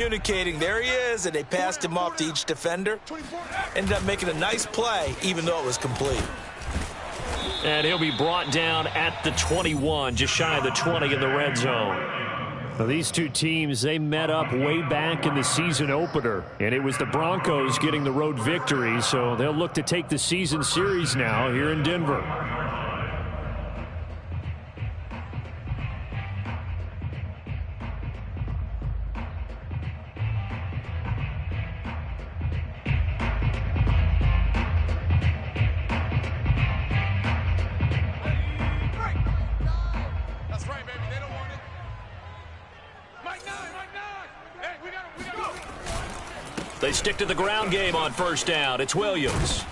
Communicating. There he is, and they passed him off to each defender. Ended up making a nice play, even though it was complete. And he'll be brought down at the 21, just shy of the 20 in the red zone. Now, these two teams, they met up way back in the season opener, and it was the Broncos getting the road victory, so they'll look to take the season series now here in Denver. They stick to the ground game on first down. It's Williams.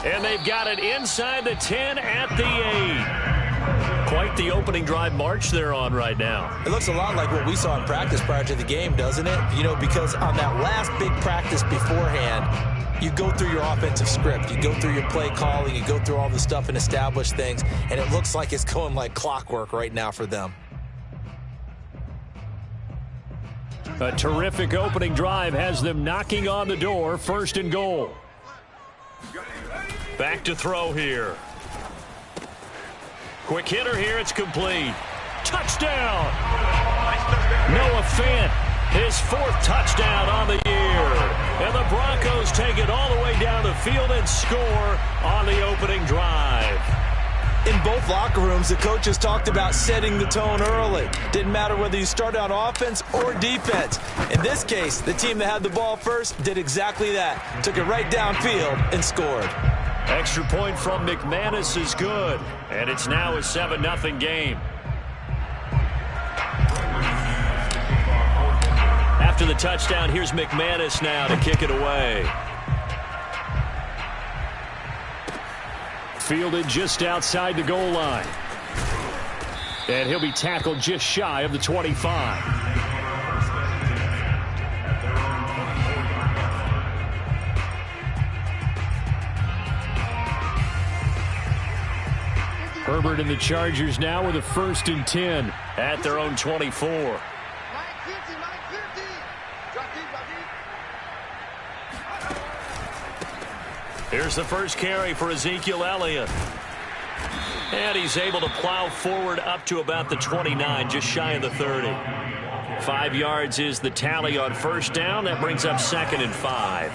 And they've got it inside the 10 at the 8. Quite the opening drive march they're on right now. It looks a lot like what we saw in practice prior to the game, doesn't it? You know, because on that last big practice beforehand, you go through your offensive script. You go through your play calling. You go through all the stuff and establish things. And it looks like it's going like clockwork right now for them. A terrific opening drive has them knocking on the door, first and goal. Back to throw here. Quick hitter here, it's complete. Touchdown! Noah Fant, his 4th touchdown on the year. And the Broncos take it all the way down the field and score on the opening drive. In both locker rooms, the coaches talked about setting the tone early. Didn't matter whether you started on offense or defense. In this case, the team that had the ball first did exactly that. Took it right downfield and scored. Extra point from McManus is good. And it's now a 7-0 game. After the touchdown, here's McManus now to kick it away. Fielded just outside the goal line. And he'll be tackled just shy of the 25. Herbert and the Chargers now with a 1st and 10 at their own 24. Here's the first carry for Ezekiel Elliott. And he's able to plow forward up to about the 29, just shy of the 30. 5 yards is the tally on first down. That brings up 2nd and 5.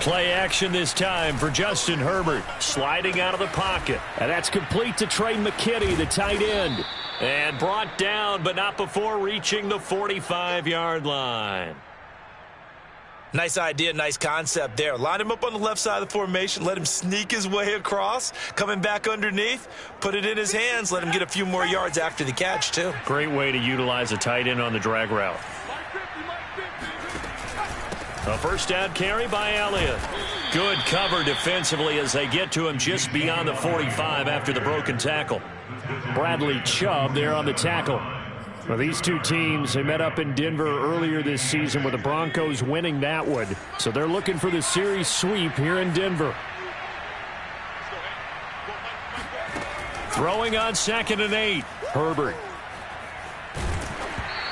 Play action this time for Justin Herbert. Sliding out of the pocket. And that's complete to Trey McKitty, the tight end. And brought down, but not before reaching the 45-yard line. Nice idea, nice concept there. Line him up on the left side of the formation. Let him sneak his way across. Coming back underneath. Put it in his hands. Let him get a few more yards after the catch, too. Great way to utilize a tight end on the drag route. A first down carry by Elliott. Good cover defensively as they get to him just beyond the 45 after the broken tackle. Bradley Chubb there on the tackle. Well, these two teams, they met up in Denver earlier this season with the Broncos winning that one. So they're looking for the series sweep here in Denver. Throwing on 2nd and 8. Herbert.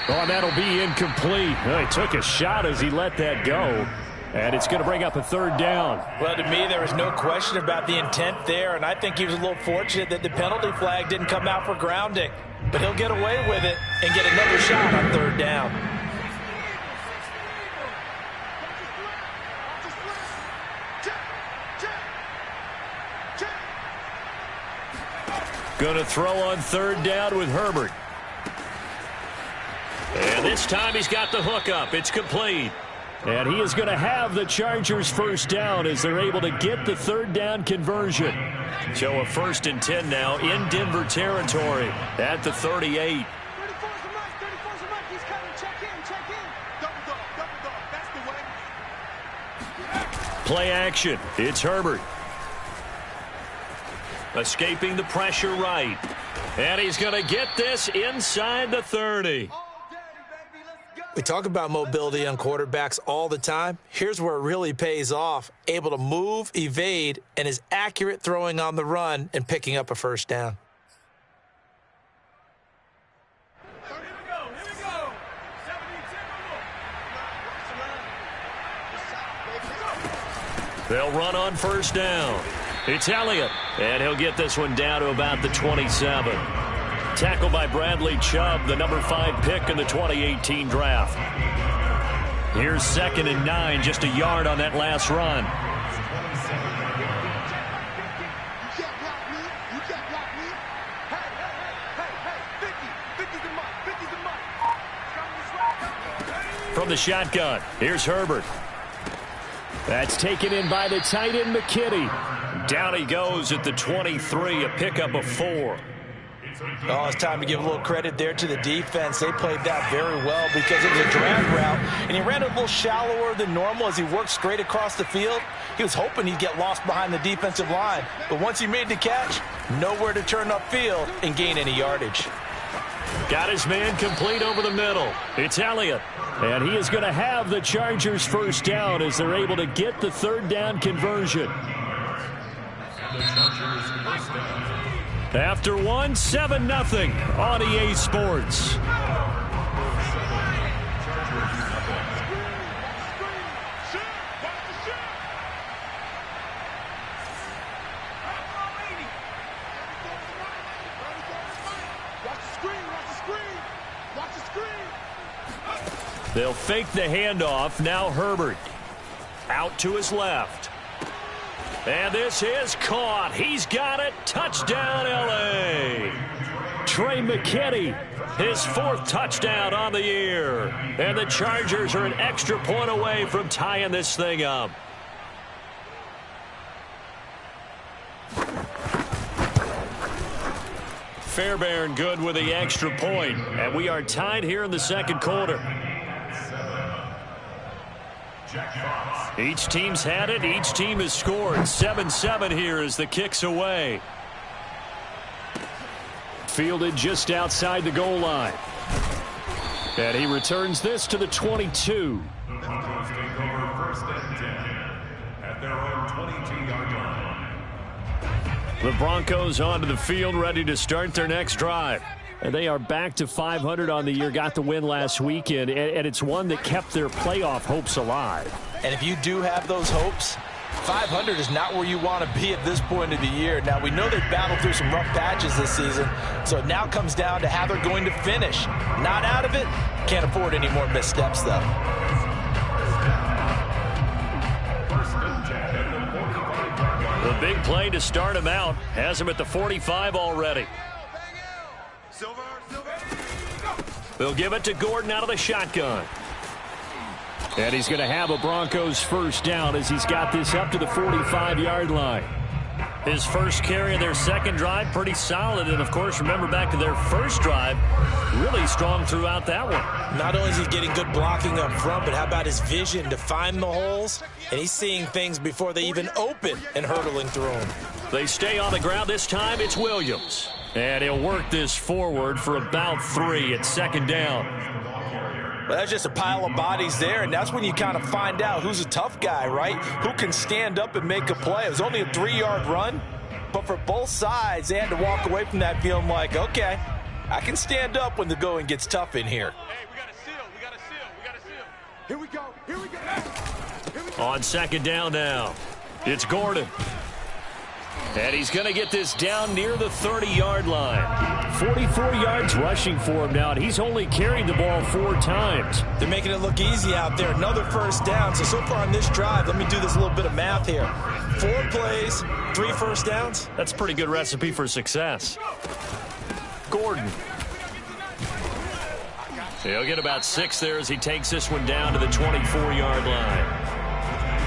Oh, and that'll be incomplete. Well, he took a shot as he let that go. And it's going to bring up a 3rd down. Well, to me, there was no question about the intent there, and I think he was a little fortunate that the penalty flag didn't come out for grounding. But he'll get away with it and get another shot on 3rd down. Going to throw on 3rd down with Herbert. And this time he's got the hook up. It's complete. And he is going to have the Chargers first down as they're able to get the 3rd down conversion. So a 1st and 10 now in Denver territory at the 38. Play action. It's Herbert. Escaping the pressure right. And he's going to get this inside the 30. We talk about mobility on quarterbacks all the time. Here's where it really pays off. Able to move, evade, and is accurate throwing on the run and picking up a first down. They'll run on first down. It's Elliott, and he'll get this one down to about the 27. Tackled by Bradley Chubb, the number 5 pick in the 2018 draft. Here's 2nd and 9, just a yard on that last run. From the shotgun, here's Herbert. That's taken in by the tight end, McKinney. Down he goes at the 23, a pickup of 4. Oh, it's time to give a little credit there to the defense. They played that very well because it was a drag route, and he ran a little shallower than normal as he worked straight across the field. He was hoping he'd get lost behind the defensive line, but once he made the catch, nowhere to turn upfield and gain any yardage. Got his man complete over the middle. It's Elliott. And he is going to have the Chargers first down as they're able to get the 3rd down conversion. After 7-0 on EA Sports. They'll fake the handoff. Now Herbert out to his left. And this is caught. He's got it. Touchdown, L.A. Trey McKinney, his 4th touchdown on the year. And the Chargers are an extra point away from tying this thing up. Fairbairn good with the extra point. And we are tied here in the 2nd quarter. Each team's had it. Each team has scored. 7-7 here as the kick's away. Fielded just outside the goal line. And he returns this to the 22. The Broncos onto the field, ready to start their next drive. And they are back to 500 on the year, got the win last weekend, and it's one that kept their playoff hopes alive. And if you do have those hopes, 500 is not where you want to be at this point of the year. Now, we know they've battled through some rough patches this season, so it now comes down to how they're going to finish. Not out of it, can't afford any more missteps, though. The big play to start him out has him at the 45 already. They'll give it to Gordon out of the shotgun. And he's going to have a Broncos first down as he's got this up to the 45-yard line. His first carry of their 2nd drive, pretty solid. And, of course, remember back to their first drive, really strong throughout that one. Not only is he getting good blocking up front, but how about his vision to find the holes? And he's seeing things before they even open and hurtling through them. They stay on the ground this time. It's Williams. And he'll work this forward for about 3 at 2nd down. Well, that's just a pile of bodies there, and that's when you kind of find out who's a tough guy, right? Who can stand up and make a play. It was only a 3-yard run, but for both sides, they had to walk away from that feeling like, okay, I can stand up when the going gets tough in here. Hey, we got a seal, we got a seal, we got a seal. Here we go, here we go. Here we go. On 2nd down now, it's Gordon. And he's going to get this down near the 30-yard line. 44 yards rushing for him now, and he's only carried the ball 4 times. They're making it look easy out there. Another first down. So far on this drive, let me do this little bit of math here. 4 plays, 3 first downs. That's a pretty good recipe for success. Gordon. He'll get about 6 there as he takes this one down to the 24-yard line.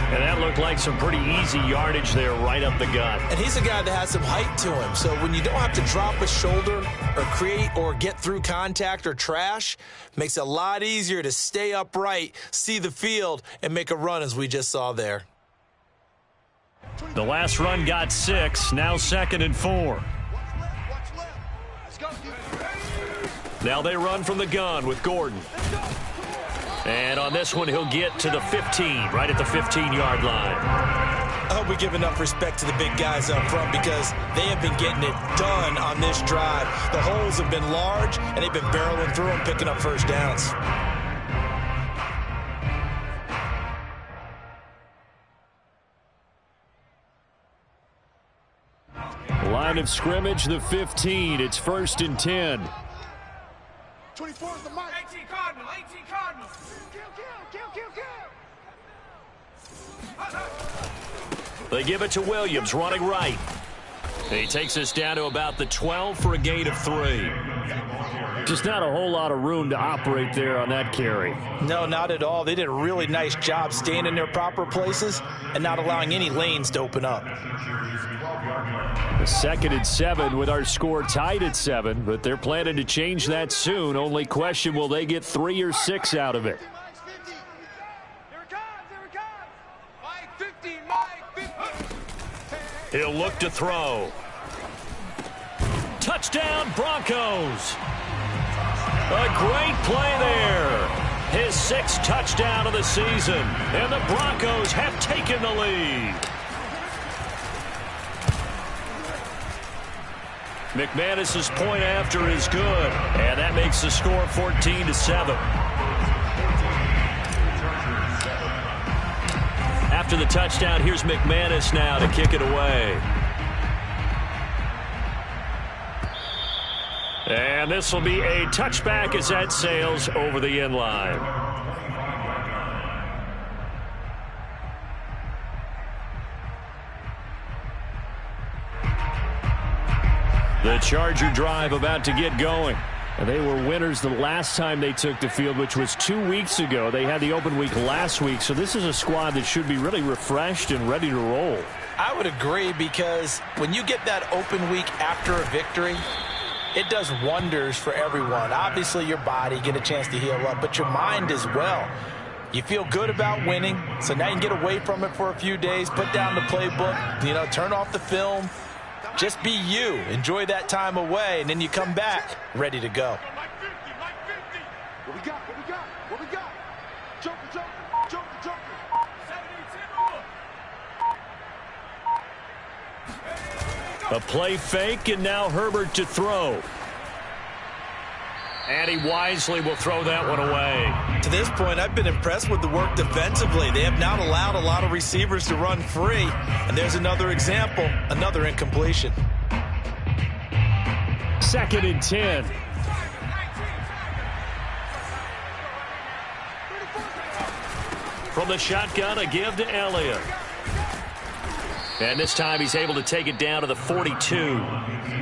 And that looked like some pretty easy yardage there right up the gut. And he's a guy that has some height to him. So when you don't have to drop a shoulder or create or get through contact or trash, makes it a lot easier to stay upright, see the field, and make a run as we just saw there. The last run got 6, now 2nd and 4. Now they run from the gun with Gordon. And on this one, he'll get to the 15, right at the 15-yard line. I hope we give enough respect to the big guys up front because they have been getting it done on this drive. The holes have been large, and they've been barreling through them, picking up first downs. line of scrimmage, the 15. It's 1st and 10. 24 is the mark. 18 Cardinal. 18 Cardinal. Kill. They give it to Williams, running right. He takes us down to about the 12 for a gain of 3. Just not a whole lot of room to operate there on that carry. No, not at all. They did a really nice job staying in their proper places and not allowing any lanes to open up. The 2nd and 7 with our score tied at 7, but they're planning to change that soon. Only question, will they get 3 or 6 out of it? He'll look to throw. Touchdown, Broncos. A great play there. His 6th touchdown of the season, and the Broncos have taken the lead. McManus's point after is good, and that makes the score 14-7. After the touchdown, here's McManus now to kick it away. And this will be a touchback as that sails over the end line. The Charger drive about to get going. And they were winners the last time they took the field, which was 2 weeks ago. They had the open week last week, so this is a squad that should be really refreshed and ready to roll. I would agree, because when you get that open week after a victory, it does wonders for everyone. Obviously, your body, get a chance to heal up, but your mind as well. You feel good about winning, so now you can get away from it for a few days, put down the playbook, turn off the film. Just be you. Enjoy that time away, and then you come back ready to go. What we got? What we got? What we got? Joker, Joker, Joker, Joker. A play fake, and now Herbert to throw. And he wisely will throw that one away. To this point, I've been impressed with the work defensively. They have not allowed a lot of receivers to run free. And there's another example, another incompletion. 2nd and 10. From the shotgun, a give to Elliott. And this time he's able to take it down to the 42.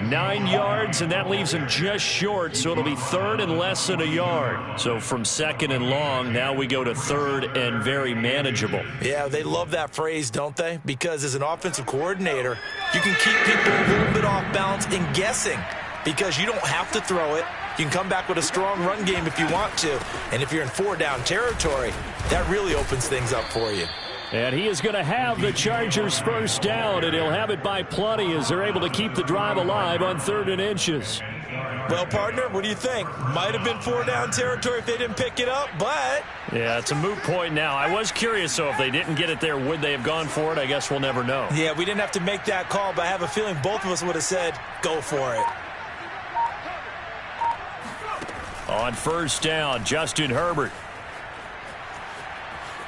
9 yards, and that leaves him just short, so it'll be 3rd and less than a yard. So from 2nd and long, now we go to 3rd and very manageable. Yeah, they love that phrase, don't they? Because as an offensive coordinator, you can keep people a little bit off balance and guessing, because you don't have to throw it. You can come back with a strong run game if you want to. And if you're in 4-down territory, that really opens things up for you. And he is going to have the Chargers first down, and he'll have it by plenty as they're able to keep the drive alive on 3rd and inches. Well, partner, what do you think? Might have been 4-down territory if they didn't pick it up, but... Yeah, it's a moot point now. I was curious, so if they didn't get it there, would they have gone for it? I guess we'll never know. Yeah, we didn't have to make that call, but I have a feeling both of us would have said, go for it. On 1st down, Justin Herbert.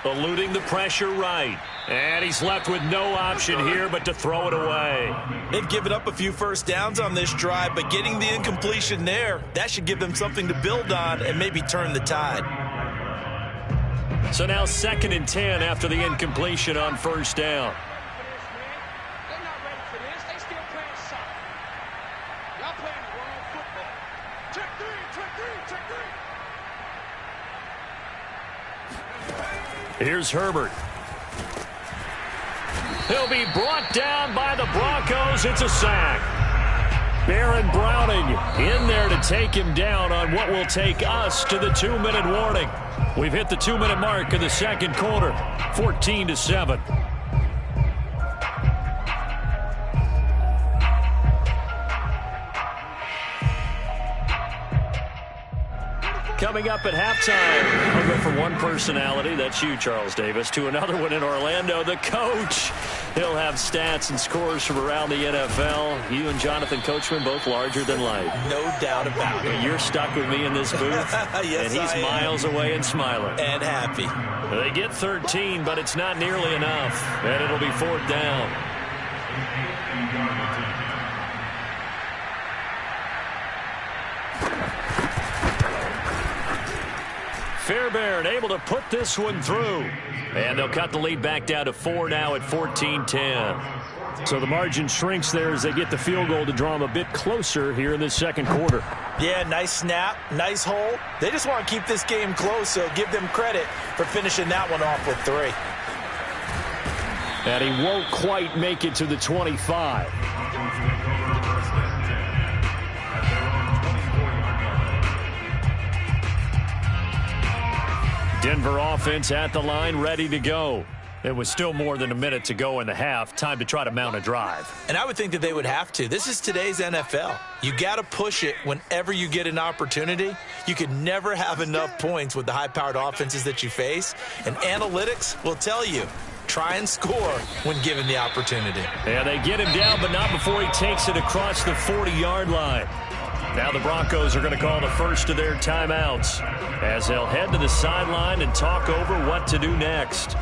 Eluding the pressure right. And he's left with no option here but to throw it away. They've given up a few first downs on this drive, but getting the incompletion there, that should give them something to build on and maybe turn the tide. So now 2nd and 10 after the incompletion on 1st down. They're not ready for this. They still playing soccer. Y'all playing the wrong football. Check three, check three, check three. Here's Herbert. He'll be brought down by the Broncos. It's a sack. Baron Browning in there to take him down on what will take us to the 2-minute warning. We've hit the 2-minute mark of the 2nd quarter, 14-7. Coming up at halftime, I'll go from one personality, that's you, Charles Davis, to another one in Orlando, the coach. He'll have stats and scores from around the NFL. You and Jonathan Coachman, both larger than life. No doubt about it. You're stuck with me in this booth, yes, and he's miles away and smiling. And happy. They get 13, but it's not nearly enough, and it'll be 4th down. Fairbairn able to put this one through. And they'll cut the lead back down to 4 now at 14-10. So the margin shrinks there as they get the field goal to draw them a bit closer here in this second quarter. Yeah, nice snap, nice hole. They just want to keep this game close, so give them credit for finishing that one off with 3. And he won't quite make it to the 25. Denver offense at the line, ready to go. It was still more than a minute to go in the half. Time to try to mount a drive. And I would think that they would have to. This is today's NFL. You got to push it whenever you get an opportunity. You can never have enough points with the high-powered offenses that you face. And analytics will tell you, try and score when given the opportunity. Yeah, they get him down, but not before he takes it across the 40-yard line. Now the Broncos are going to call the first of their timeouts as they'll head to the sideline and talk over what to do next.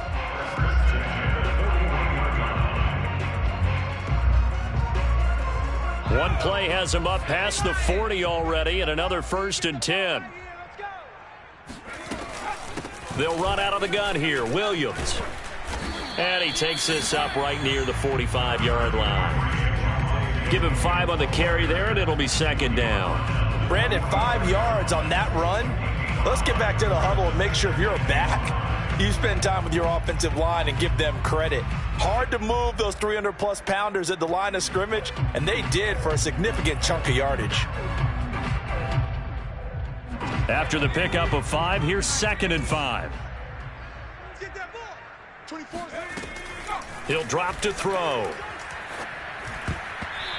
One play has him up past the 40 already, and another 1st and 10. They'll run out of the gun here. Williams. And he takes this up right near the 45-yard line. Give him 5 on the carry there, and it'll be 2nd down. Brandon, 5 yards on that run. Let's get back to the huddle and make sure if you're a back, you spend time with your offensive line and give them credit. Hard to move those 300-plus pounders at the line of scrimmage, and they did for a significant chunk of yardage. After the pickup of 5, here's 2nd and 5. Get that ball. 24. He'll drop to throw.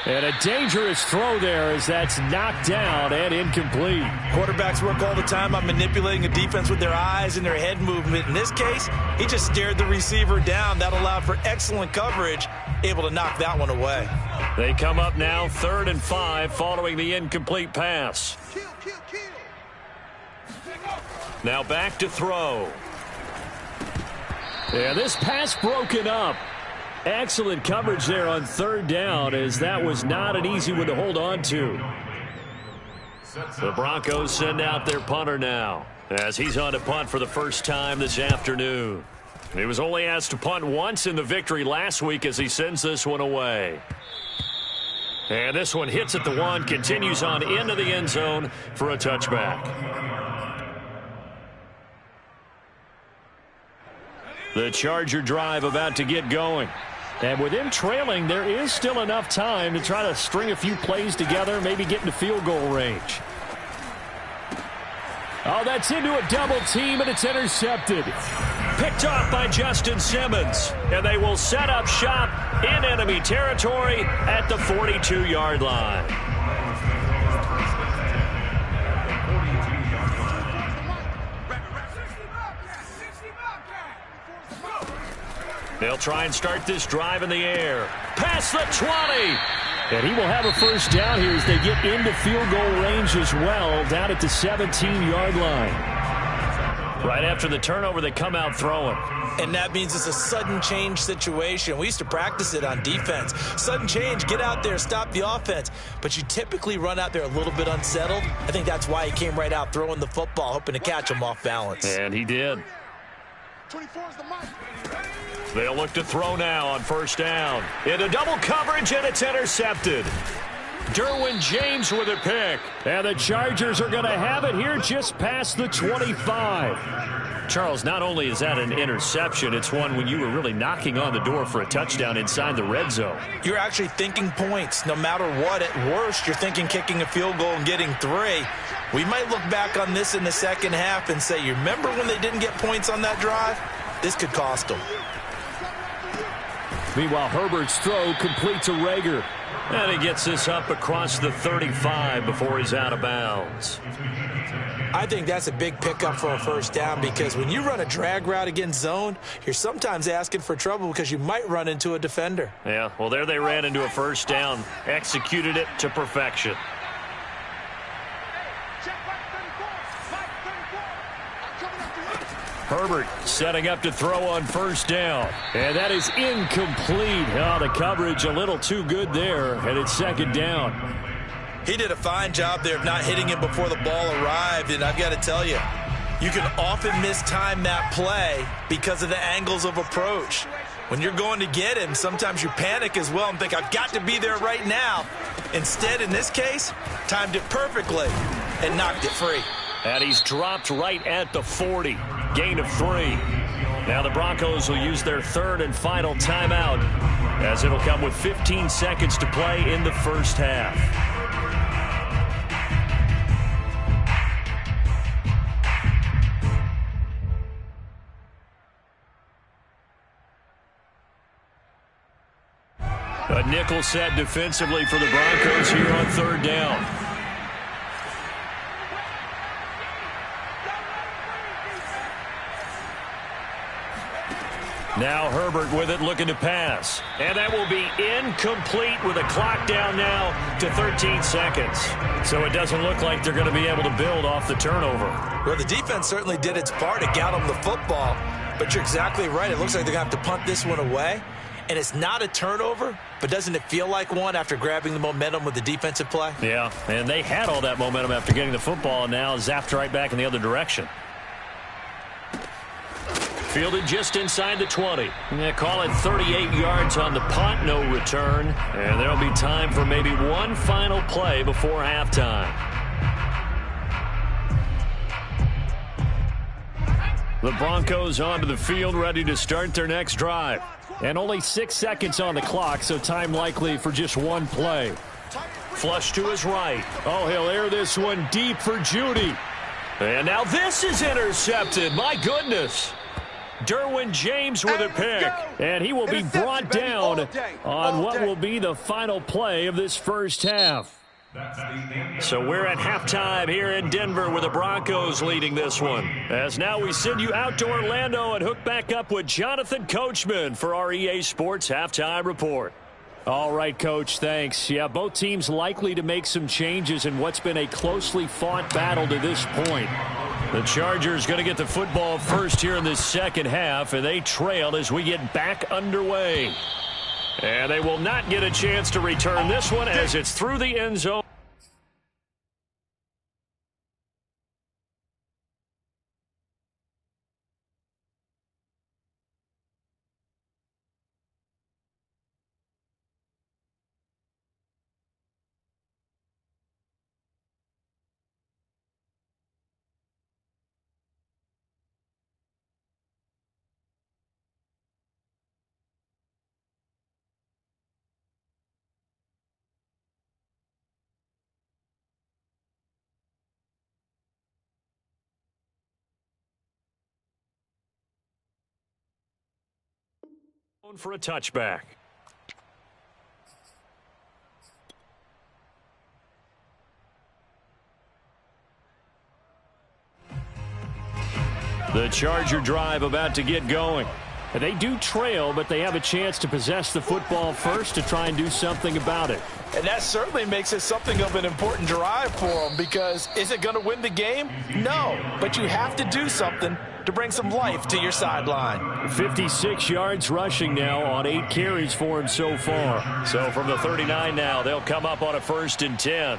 And a dangerous throw there as that's knocked down and incomplete. Quarterbacks work all the time on manipulating a defense with their eyes and their head movement. In this case, he just stared the receiver down. That allowed for excellent coverage, able to knock that one away. They come up now 3rd and 5 following the incomplete pass. Kill. Now back to throw. Yeah, this pass broken up. Excellent coverage there on 3rd down, as that was not an easy one to hold on to. The Broncos send out their punter now, as he's on to punt for the first time this afternoon. He was only asked to punt once in the victory last week as he sends this one away. And this one hits at the 1, continues on into the end zone for a touchback. The Charger drive about to get going. And with him trailing, there is still enough time to try to string a few plays together, maybe get into field goal range. Oh, that's into a double team, and it's intercepted. Picked off by Justin Simmons. And they will set up shop in enemy territory at the 42-yard line. They'll try and start this drive in the air. Past the 20. And he will have a first down here as they get into field goal range as well, down at the 17-yard line. Right after the turnover, they come out throwing. And that means it's a sudden change situation. We used to practice it on defense. Sudden change, get out there, stop the offense. But you typically run out there a little bit unsettled. I think that's why he came right out throwing the football, hoping to catch him off balance. And he did. 24 is the mark. They'll look to throw now on first down. Into double coverage, and it's intercepted. Derwin James with a pick. And the Chargers are going to have it here just past the 25. Charles, not only is that an interception, it's one when you were really knocking on the door for a touchdown inside the red zone. You're actually thinking points. No matter what, at worst, you're thinking kicking a field goal and getting 3. We might look back on this in the second half and say, you remember when they didn't get points on that drive? This could cost them. Meanwhile, Herbert's throw complete to Rager. And he gets this up across the 35 before he's out of bounds. I think that's a big pickup for a first down, because when you run a drag route against zone, you're sometimes asking for trouble because you might run into a defender. Yeah, well, there they ran into a first down. Executed it to perfection. Herbert setting up to throw on first down. And that is incomplete. Oh, the coverage a little too good there, and it's 2nd down. He did a fine job there of not hitting him before the ball arrived, and I've got to tell you, You can often mistime that play because of the angles of approach. When you're going to get him, sometimes you panic as well and think, I've got to be there right now. Instead, in this case, timed it perfectly and knocked it free. And he's dropped right at the 40. Gain of 3. Now the Broncos will use their third and final timeout, as it'll come with 15 seconds to play in the first half. A nickel set defensively for the Broncos here on third down. Now Herbert with it, looking to pass. And that will be incomplete with a clock down now to 13 seconds. So it doesn't look like they're going to be able to build off the turnover. Well, the defense certainly did its part to get them the football. But you're exactly right. It looks like they're going to have to punt this one away. And it's not a turnover, but doesn't it feel like one after grabbing the momentum with the defensive play? Yeah, and they had all that momentum after getting the football, and now zapped right back in the other direction. Fielded just inside the 20. They call it 38 yards on the punt, no return. And there'll be time for maybe one final play before halftime. The Broncos onto the field, ready to start their next drive. And only 6 seconds on the clock, so time likely for just one play. Flush to his right. Oh, he'll air this one deep for Judy. And now this is intercepted. My goodness. Derwin James with a pick. And he will be brought down on what will be the final play of this first half. So we're at halftime here in Denver with the Broncos leading this one. As now we send you out to Orlando and hook back up with Jonathan Coachman for our EA Sports Halftime Report. All right, Coach, thanks. Yeah, both teams likely to make some changes in what's been a closely fought battle to this point. The Chargers going to get the football first here in this second half, and they trail as we get back underway. And they will not get a chance to return this one as it's through the end zone. For a touchback. The Charger drive about to get going. They do trail, but they have a chance to possess the football first to try and do something about it. And that certainly makes it something of an important drive for them, because is it going to win the game? No, but you have to do something to bring some life to your sideline. 56 yards rushing now on 8 carries for him so far. So from the 39 now, they'll come up on a 1st and 10.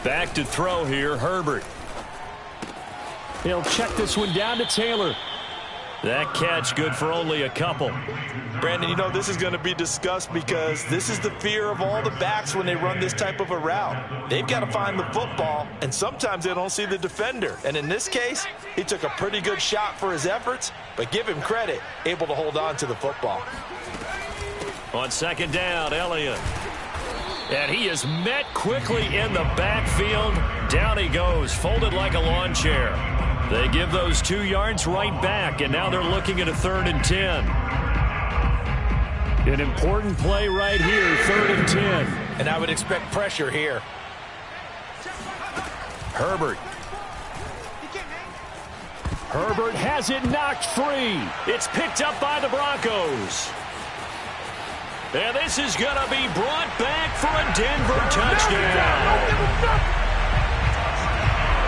Back to throw here, Herbert. He'll check this one down to Taylor. That catch good for only a couple. Brandon, you know, this is going to be discussed because this is the fear of all the backs when they run this type of a route. They've got to find the football, and sometimes they don't see the defender. And in this case, he took a pretty good shot for his efforts, but give him credit, able to hold on to the football. On 2nd down, Elliott. And he is met quickly in the backfield. Down he goes, folded like a lawn chair. They give those 2 yards right back, and now they're looking at a 3rd and 10. An important play right here, 3rd and 10. And I would expect pressure here. Herbert. Herbert has it knocked free. It's picked up by the Broncos. And this is going to be brought back for a Denver touchdown.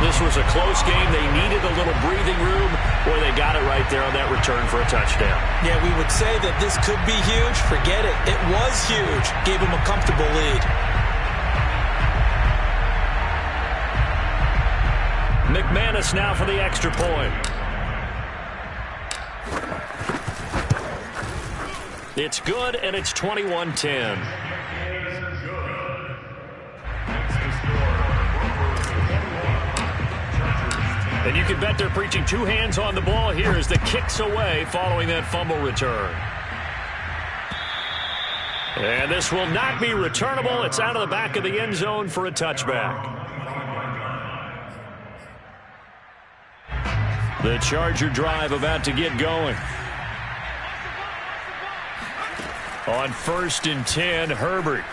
This was a close game. They needed a little breathing room. Boy, they got it right there on that return for a touchdown. Yeah, we would say that this could be huge. Forget it. It was huge. Gave him a comfortable lead. Dallas now for the extra point. It's good, and it's 21-10. And you can bet they're preaching two hands on the ball here as the kick's away following that fumble return. And this will not be returnable. It's out of the back of the end zone for a touchback. The Charger drive about to get going. On 1st and 10, Herbert.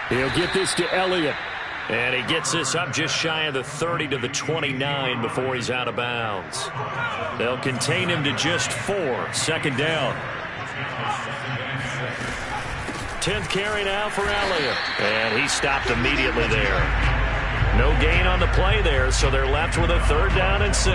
He'll get this to Elliott. And he gets this up just shy of the 30 to the 29 before he's out of bounds. They'll contain him to just 4. 2nd down. 10th carry now for Elliott. And he stopped immediately there. No gain on the play there, so they're left with a 3rd down and 6.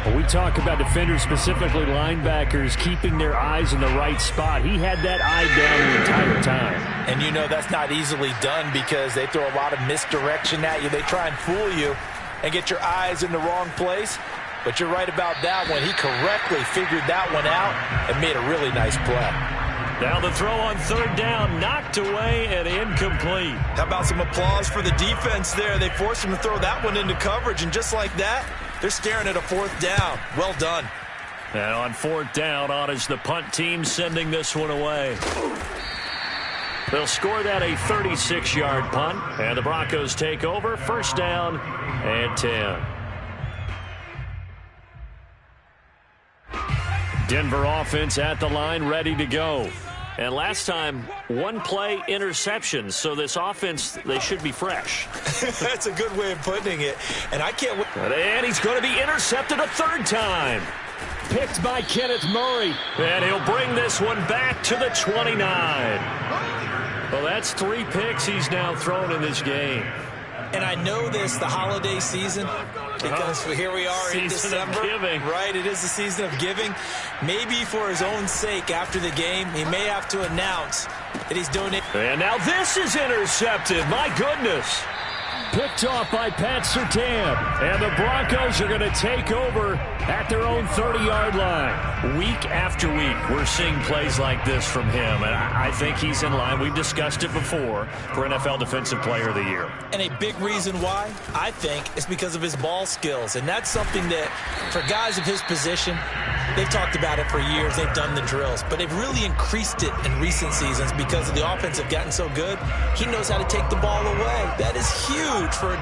Well, we talk about defenders, specifically linebackers, keeping their eyes in the right spot. He had that eye down the entire time. And you know that's not easily done because they throw a lot of misdirection at you. They try and fool you and get your eyes in the wrong place. But you're right about that one. He correctly figured that one out and made a really nice play. Now the throw on 3rd down, knocked away and incomplete. How about some applause for the defense there? They forced him to throw that one into coverage, and just like that, they're staring at a 4th down. Well done. And on 4th down, on is the punt team sending this one away. They'll score that a 36-yard punt, and the Broncos take over. 1st down and 10. Denver offense at the line, ready to go. And last time, 1 play interception. So this offense, they should be fresh. That's a good way of putting it. And I can't wait. And he's going to be intercepted a 3rd time. Picked by Kenneth Murray. And he'll bring this one back to the 29. Well, that's 3 picks he's now thrown in this game. And I know this, the holiday season, because here we are in December. Right, it is the season of giving. Maybe for his own sake after the game, he may have to announce that he's doing it. And now this is intercepted. My goodness. Picked off by Pat Surtain. And the Broncos are going to take over at their own 30-yard line. Week after week, we're seeing plays like this from him. And I think he's in line. We've discussed it before for NFL Defensive Player of the Year. And a big reason why, I think, is because of his ball skills. And that's something that, for guys of his position, they've talked about it for years. They've done the drills. But they've really increased it in recent seasons because the offense have gotten so good. He knows how to take the ball away. That is huge for a